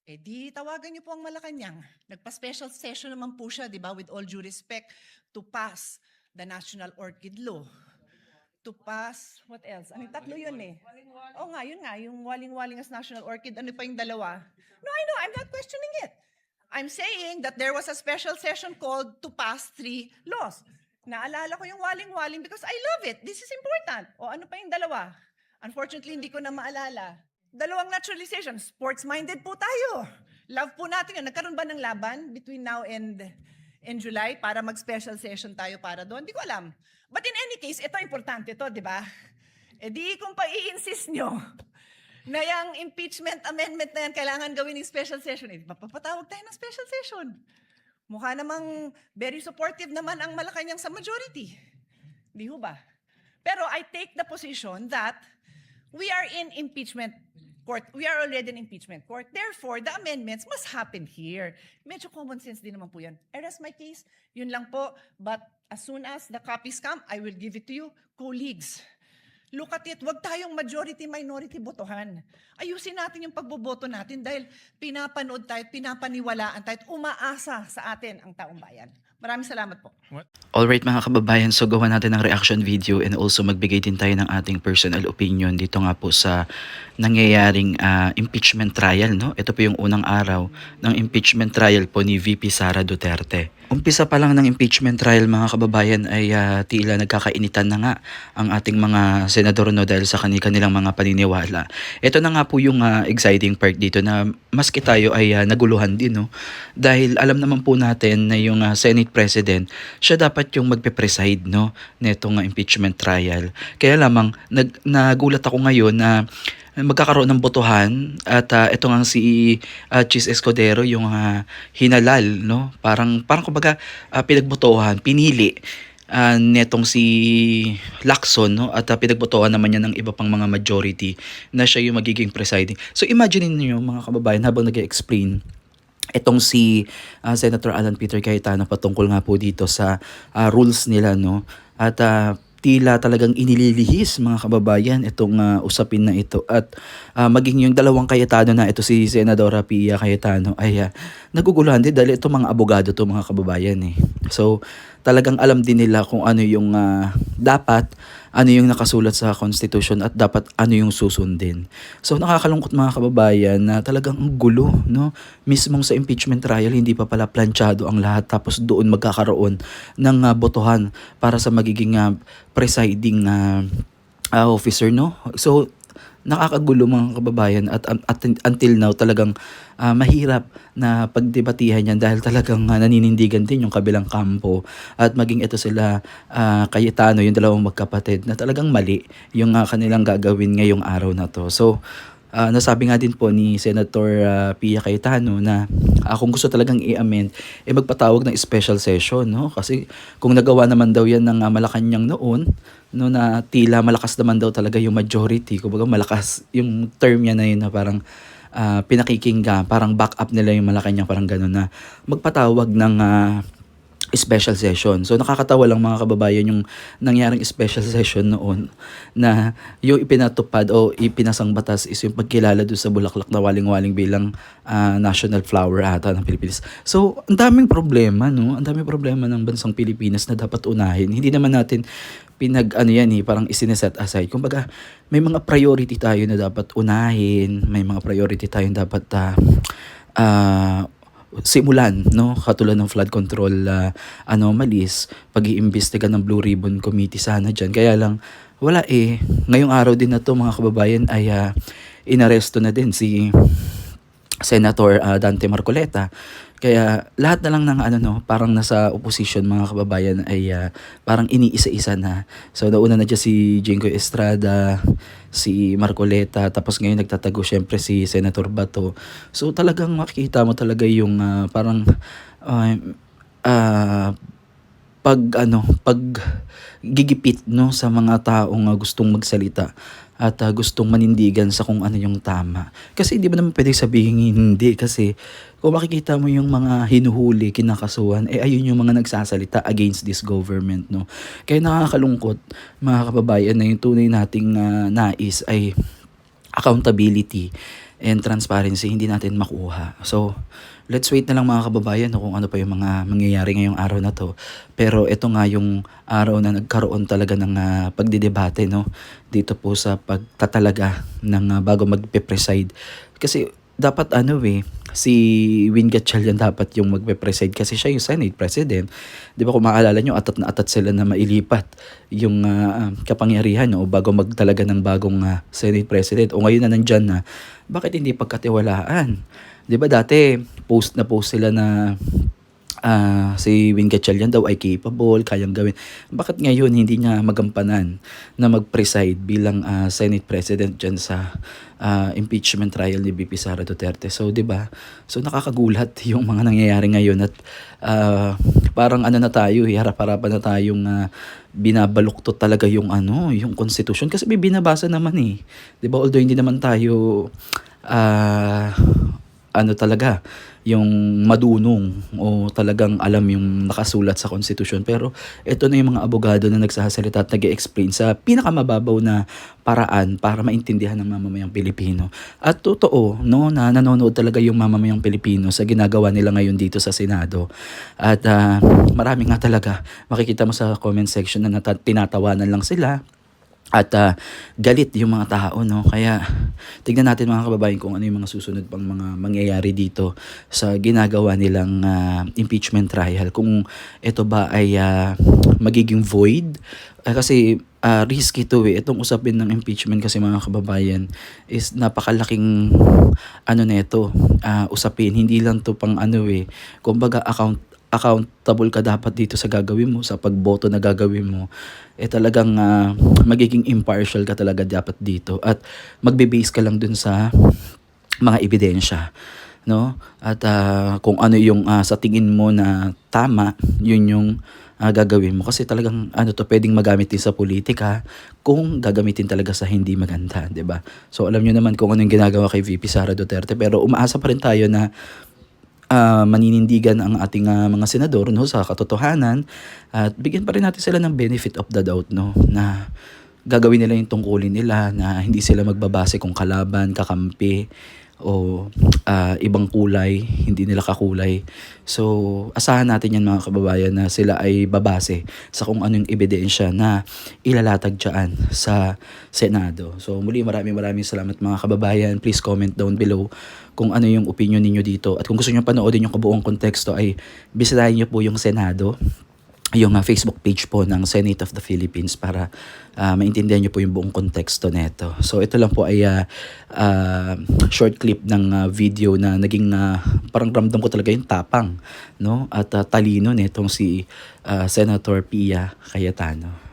Eh di tawagan niyo po ang Malacanang. Nagpa-special session naman po siya, di ba, with all due respect, to pass the National Orchid Law. To pass, what else? Ano, tatlo yun eh. Oo nga, yun nga, yung waling-waling as National Orchid, ano pa yung dalawa? No, I know, I'm not questioning it. I'm saying that there was a special session called to pass 3 laws. Naalala ko yung waling-waling because I love it. This is important. O ano pa yung dalawa? Unfortunately, hindi ko na maalala. Dalawang naturalization. Sports-minded po tayo. Love po natin yun. Nagkaroon ba ng laban between now and in July para mag-special session tayo para doon? Hindi ko alam. But in any case, ito importante to, di ba? E di kung pa-i-insist nyo na yung impeachment amendment na yan kailangan gawin ng special session, eh, mapapatawag tayo ng special session. Mukha namang very supportive naman ang Malacanang sa majority. Di ho ba? Pero I take the position that we are in impeachment court. We are already in impeachment court. Therefore, the amendments must happen here. Medyo common sense din naman po yan. I rest my case. Yun lang po. But as soon as the copies come, I will give it to you. Colleagues, look at it. Huwag tayong majority-minority botohan. Ayusin natin yung pagboboto natin dahil pinapanood tayo, pinapaniwalaan tayo, at umaasa sa atin ang taong bayan. Maraming salamat po. Alright mga kababayan, so gawa natin ng reaction video and also magbigay din tayo ng ating personal opinion dito nga po sa nangyayaring impeachment trial. No? Ito po yung unang araw ng impeachment trial po ni VP Sara Duterte. Umpisa pa lang ng impeachment trial mga kababayan ay tila nagkakainitan na nga ang ating mga senador no, dahil sa kanilang mga paniniwala. Ito na nga po yung exciting part dito na maski tayo ay naguluhan din. No? Dahil alam naman po natin na yung Senate President, siya dapat yung magpe-preside no, netong impeachment trial. Kaya lamang nagulat ako ngayon na magkakaroon ng botohan at ito nga si Chis Escudero yung hinalal no, parang kumbaga pinagbotohan, pinili netong si Lacson no, at pinagbotohan naman niya ng iba pang mga majority na siya yung magiging presiding. So imagine niyo mga kababayan habang nag-explain itong si Senator Alan Peter Cayetano patungkol nga po dito sa rules nila no, at tila talagang inililihis mga kababayan itong usapin na ito at maging yung dalawang Cayetano na ito si Senadora Pia Cayetano ay naguguluhan din dahil ito mga abogado to mga kababayan eh. So talagang alam din nila kung ano yung dapat, ano yung nakasulat sa Constitution at dapat ano yung susundin. So nakakalungkot mga kababayan na talagang ang gulo no, mismong sa impeachment trial hindi pa pala planchado ang lahat tapos doon magkakaroon ng botohan para sa magiging presiding officer no. So nakakagulo mga kababayan at until now talagang mahirap na pagdebatihan yan dahil talagang naninindigan din yung kabilang kampo at maging ito sila Cayetano, yung dalawang magkapatid na talagang mali yung kanilang gagawin ngayong araw na to. So nasabi nga din po ni Senator Pia Cayetano na kung gusto talagang i-amend, magpatawag ng special session. No? Kasi kung nagawa naman daw yan ng Malacanang noon, no, na tila malakas naman daw talaga yung majority. Kumbaga malakas yung term niya na yun na parang pinakikinggan, parang back up nila yung Malacanang, parang gano'n na magpatawag ng special session. So nakakatawa lang mga kababayan yung nangyaring special session noon na yung ipinatupad o ipinasang batas is yung pagkilala doon sa bulaklak na waling-waling bilang national flower ata ng Pilipinas. So ang daming problema no, ang daming problema ng bansang Pilipinas na dapat unahin. Hindi naman natin parang isineset aside. Kumbaga may mga priority tayo na dapat unahin, may mga priority tayong dapat simulan no, katulad ng flood control anomalies, pag-iimbestiga ng Blue Ribbon Committee sana dyan. Kaya lang wala ngayong araw din na to mga kababayan ay inaresto na din si Senator Dante Marcoleta. Kaya lahat na lang ng parang nasa opposition mga kababayan ay parang iniisa-isa na. So nauna na dyan si Jingoy Estrada, si Marcoleta, tapos ngayon nagtatago syempre si Senator Bato. So talagang makikita mo talaga yung parang pag gigipit no sa mga taong gustong magsalita at gustong manindigan sa kung ano yung tama. Kasi hindi mo naman pwede sabihin hindi kasi kung makikita mo yung mga hinuhuli, kinakasuhan, ayun yung mga nagsasalita against this government, no. Kaya nakakalungkot mga kababayan na yung tunay nating nais ay accountability and transparency hindi natin makuha. So, let's wait na lang mga kababayan no, kung ano pa yung mga mangyayari ngayong araw na to. Pero ito nga yung araw na nagkaroon talaga ng pagdidebate no dito po sa pagtatalaga ng bago magpe-preside. Kasi dapat si Win Gatchalian dapat yung magpe-preside kasi siya yung Senate President. 'Di ba kung maalala nyo, atat na atat sila na mailipat yung kapangyarihan no, bago magtalaga ng bagong Senate President. O ngayon na nandyan na, bakit hindi pagkatiwalaan? 'Di ba dati post sila na si Win Gatchalian daw ay capable, kayang gawin. Bakit ngayon hindi niya magampanan na mag-preside bilang Senate President dyan sa impeachment trial ni VP Sara Duterte? So, 'di ba? So nakakagulat yung mga nangyayari ngayon at parang ano na tayo, harap-harapan na tayong binabaluktot talaga yung yung constitution kasi may binabasa naman 'Di ba? Although hindi naman tayo talaga yung madunong o talagang alam yung nakasulat sa konstitusyon. Pero ito na yung mga abogado na nagsasalita at nag-explain sa pinakamababaw na paraan para maintindihan ng mamamayang Pilipino. At totoo no, na nanonood talaga yung mamamayang Pilipino sa ginagawa nila ngayon dito sa Senado. At marami nga talaga, makikita mo sa comment section na tinatawanan lang sila. At galit yung mga tao, no? Kaya tignan natin mga kababayan kung ano yung mga susunod pang mga mangyayari dito sa ginagawa nilang impeachment trial. Kung ito ba ay magiging void. Kasi risky to Itong usapin ng impeachment kasi mga kababayan is napakalaking neto usapin. Hindi lang to pang kumbaga accountable ka dapat dito sa gagawin mo, sa pagboto na gagawin mo. Talagang magiging impartial ka talaga dapat dito at magbe-base ka lang dun sa mga ebidensya, no? At kung ano yung sa tingin mo na tama, yun yung gagawin mo kasi talagang pwedeng magamit din sa politika kung gagamitin talaga sa hindi maganda, 'di ba? So alam niyo naman kung ano yung ginagawa kay VP Sara Duterte, pero umaasa pa rin tayo na maninindigan ang ating mga senador no sa katotohanan at bigyan pa rin natin sila ng benefit of the doubt no na gagawin nila yung tungkulin nila, na hindi sila magbabase kung kalaban, kakampi o ibang kulay, hindi nila kakulay. So asahan natin yan mga kababayan na sila ay babase sa kung anong ebidensya na ilalatag dyan sa Senado. So muli maraming salamat mga kababayan. Please comment down below kung ano yung opinion ninyo dito. At kung gusto nyo panoodin yung kabuong konteksto ay bisitahin nyo po yung Senado, yung Facebook page po ng Senate of the Philippines para maintindihan nyo po yung buong konteksto nito. So ito lang po ay short clip ng video na naging parang ramdam ko talaga yung tapang no at talino nitong si Senator Pia Cayetano.